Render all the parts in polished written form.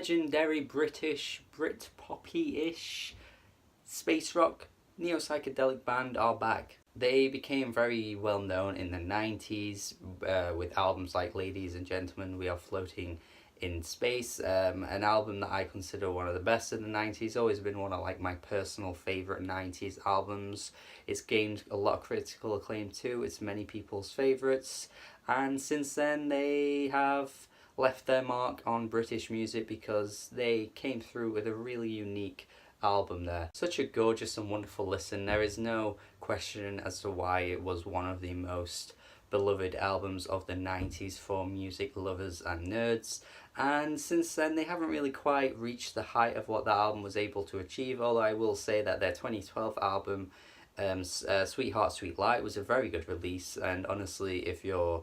legendary British, Brit-poppy-ish space rock neo-psychedelic band are back. They became very well known in the 90s with albums like Ladies and Gentlemen, We Are Floating in Space, an album that I consider one of the best in the 90s, always been one of like my personal favourite 90s albums. It's gained a lot of critical acclaim too, it's many people's favourites, and since then they have left their mark on British music because they came through with a really unique album there. Such a gorgeous and wonderful listen. There is no question as to why it was one of the most beloved albums of the 90s for music lovers and nerds, and since then they haven't really quite reached the height of what that album was able to achieve, although I will say that their 2012 album Sweetheart Sweet Light was a very good release, and honestly if you're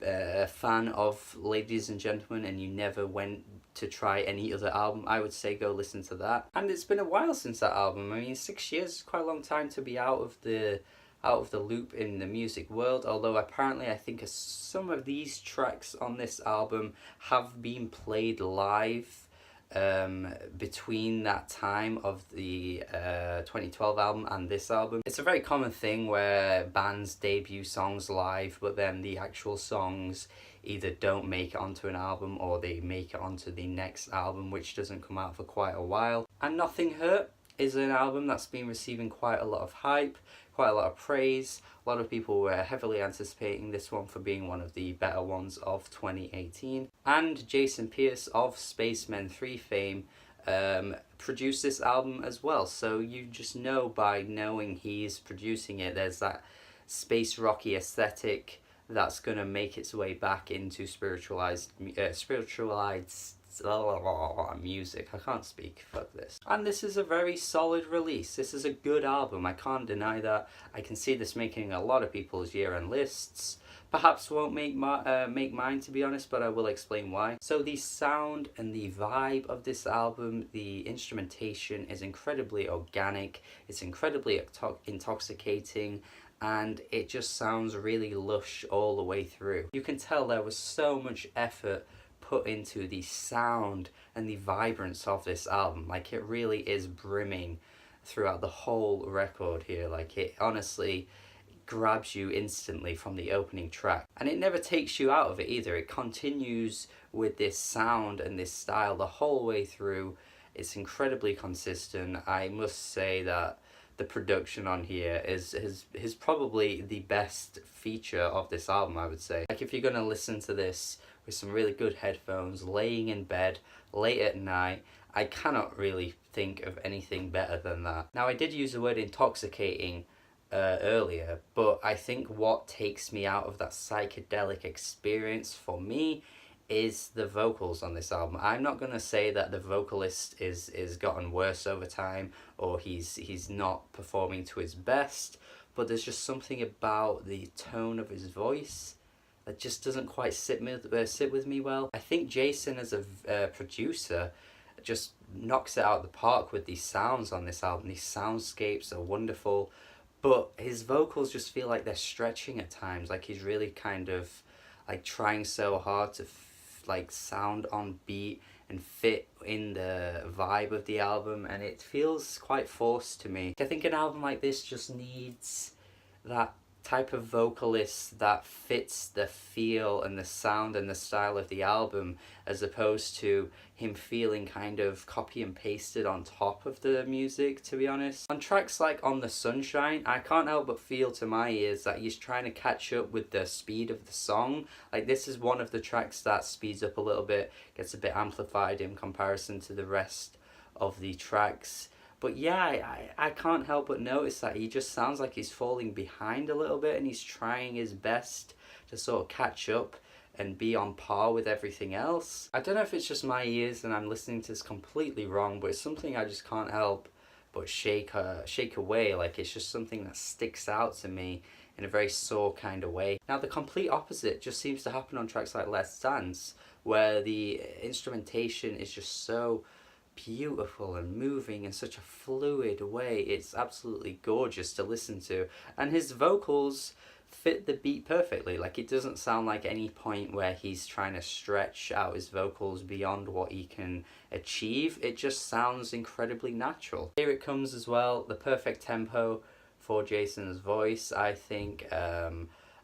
a fan of Ladies and Gentlemen and you never went to try any other album, I would say go listen to that. And it's been a while since that album. I mean, 6 years is quite a long time to be out of the loop in the music world, although apparently I think some of these tracks on this album have been played live between that time of the 2012 album and this album. It's a very common thing where bands debut songs live, but then the actual songs either don't make it onto an album or they make it onto the next album, which doesn't come out for quite a while. And Nothing Hurt is an album that's been receiving quite a lot of hype, quite a lot of praise. A lot of people were heavily anticipating this one for being one of the better ones of 2018. And Jason Pierce of Spacemen 3 fame produced this album as well. So you just know by knowing he's producing it, there's that space rocky aesthetic that's going to make its way back into spiritualized music. I can't speak, fuck this. And this is a very solid release. This is a good album, I can't deny that. I can see this making a lot of people's year-end lists. Perhaps won't make mine, to be honest, but I will explain why. So the sound and the vibe of this album, the instrumentation is incredibly organic, it's incredibly intoxicating, and it just sounds really lush all the way through. You can tell there was so much effort put into the sound and the vibrance of this album. Like, it really is brimming throughout the whole record here. Like, it honestly grabs you instantly from the opening track, and it never takes you out of it either. It continues with this sound and this style the whole way through. It's incredibly consistent. I must say that the production on here is probably the best feature of this album, I would say. Like, if you're gonna listen to this with some really good headphones, laying in bed late at night, I cannot really think of anything better than that. Now, I did use the word intoxicating earlier, but I think what takes me out of that psychedelic experience for me is the vocals on this album. I'm not gonna say that the vocalist is gotten worse over time or he's not performing to his best, but there's just something about the tone of his voice that just doesn't quite sit with me well. I think Jason as a producer just knocks it out of the park with these sounds on this album. These soundscapes are wonderful, but his vocals just feel like they're stretching at times. Like, he's really kind of like trying so hard to like sound on beat and fit in the vibe of the album, and it feels quite forced to me. I think an album like this just needs that type of vocalist that fits the feel and the sound and the style of the album, as opposed to him feeling kind of copy and pasted on top of the music, to be honest. On tracks like On the Sunshine, I can't help but feel to my ears that he's trying to catch up with the speed of the song. Like, this is one of the tracks that speeds up a little bit, gets a bit amplified in comparison to the rest of the tracks. But yeah, I can't help but notice that he just sounds like he's falling behind a little bit, and he's trying his best to sort of catch up and be on par with everything else. I don't know if it's just my ears and I'm listening to this completely wrong, but it's something I just can't help but shake away. Like, it's just something that sticks out to me in a very sore kind of way. Now, the complete opposite just seems to happen on tracks like Let's Dance, where the instrumentation is just so beautiful and moving in such a fluid way. It's absolutely gorgeous to listen to, and his vocals fit the beat perfectly. Like, it doesn't sound like any point where he's trying to stretch out his vocals beyond what he can achieve. It just sounds incredibly natural. Here it comes as well, the perfect tempo for Jason's voice. I think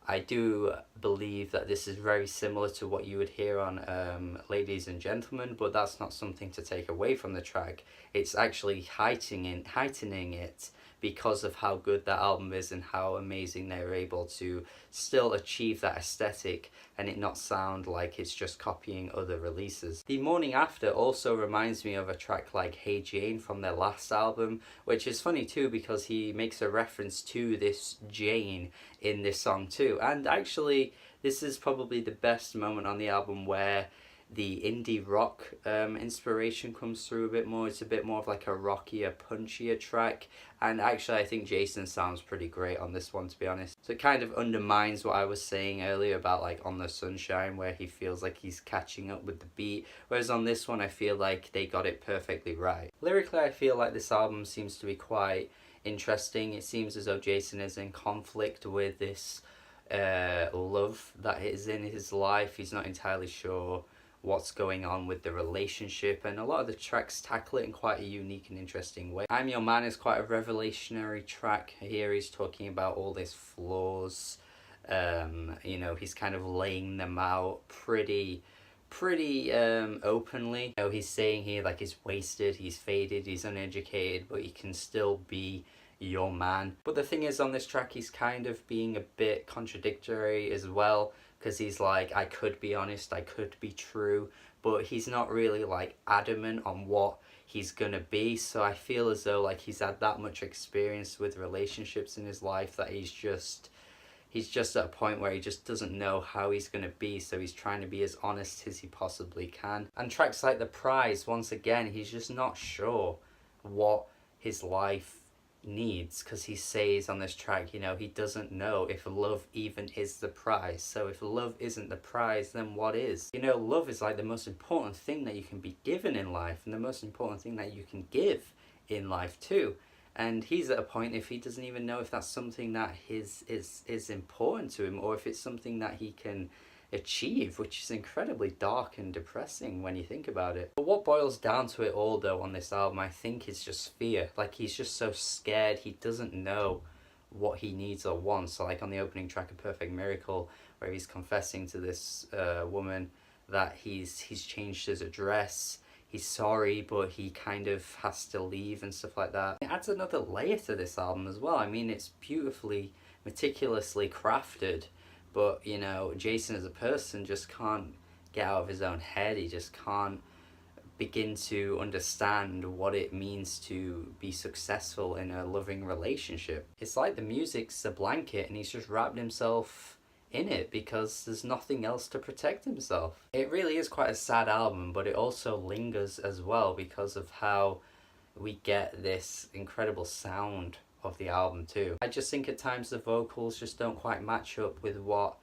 I do believe that this is very similar to what you would hear on Ladies and Gentlemen, but that's not something to take away from the track. It's actually heightening it because of how good that album is and how amazing they're able to still achieve that aesthetic and it not sound like it's just copying other releases. The Morning After also reminds me of a track like Hey Jane from their last album, which is funny too because he makes a reference to this Jane in this song too. And actually, this is probably the best moment on the album where the indie rock inspiration comes through a bit more. It's a bit more of like a rockier, punchier track, and actually I think Jason sounds pretty great on this one, to be honest. So it kind of undermines what I was saying earlier about like On the Sunshine, where he feels like he's catching up with the beat, whereas on this one I feel like they got it perfectly right. Lyrically, I feel like this album seems to be quite interesting. It seems as though Jason is in conflict with this love that is in his life. He's not entirely sure what's going on with the relationship, and a lot of the tracks tackle it in quite a unique and interesting way. I'm Your Man is quite a revelationary track. Here he's talking about all his flaws. You know, he's kind of laying them out pretty openly. You know, he's saying here like he's wasted, he's faded, he's uneducated, but he can still be your man. But the thing is, on this track he's kind of being a bit contradictory as well, because he's like, I could be honest, I could be true, but he's not really like adamant on what he's gonna be. So I feel as though like he's had that much experience with relationships in his life that he's just at a point where he just doesn't know how he's gonna be, so he's trying to be as honest as he possibly can. And tracks like The Prize, once again, he's just not sure what his life needs, because he says on this track, you know, he doesn't know if love even is the prize. So if love isn't the prize, then what is? You know, love is like the most important thing that you can be given in life, and the most important thing that you can give in life too. And he's at a point if he doesn't even know if that's something that is important to him, or if it's something that he can achieve, which is incredibly dark and depressing when you think about it. But what boils down to it all though on this album, I think, is just fear. Like, he's just so scared, he doesn't know what he needs or wants. So like on the opening track, A Perfect Miracle, where he's confessing to this woman that he's changed his address, he's sorry, but he kind of has to leave and stuff like that. It adds another layer to this album as well. I mean, it's beautifully, meticulously crafted, but, you know, Jason as a person just can't get out of his own head. He just can't begin to understand what it means to be successful in a loving relationship. It's like the music's a blanket and he's just wrapped himself in it because there's nothing else to protect himself. It really is quite a sad album, but it also lingers as well because of how we get this incredible sound of the album too. I just think at times the vocals just don't quite match up with what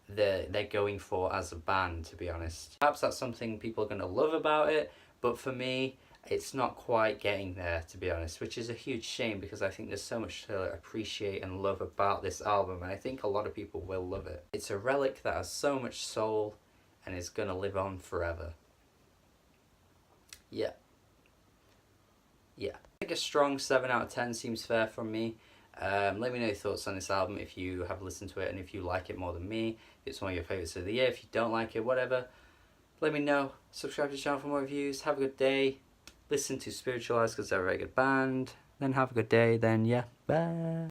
they're going for as a band, to be honest. Perhaps that's something people are going to love about it, but for me it's not quite getting there, to be honest, which is a huge shame because I think there's so much to appreciate and love about this album, and I think a lot of people will love it. It's a relic that has so much soul and is going to live on forever. Yeah. I think a strong 7 out of 10 seems fair from me. Let me know your thoughts on this album if you have listened to it and if you like it more than me, if it's one of your favourites of the year. If you don't like it, whatever, let me know. Subscribe to the channel for more reviews. Have a good day. Listen to Spiritualized because they're a very good band. Then have a good day. Then yeah, bye.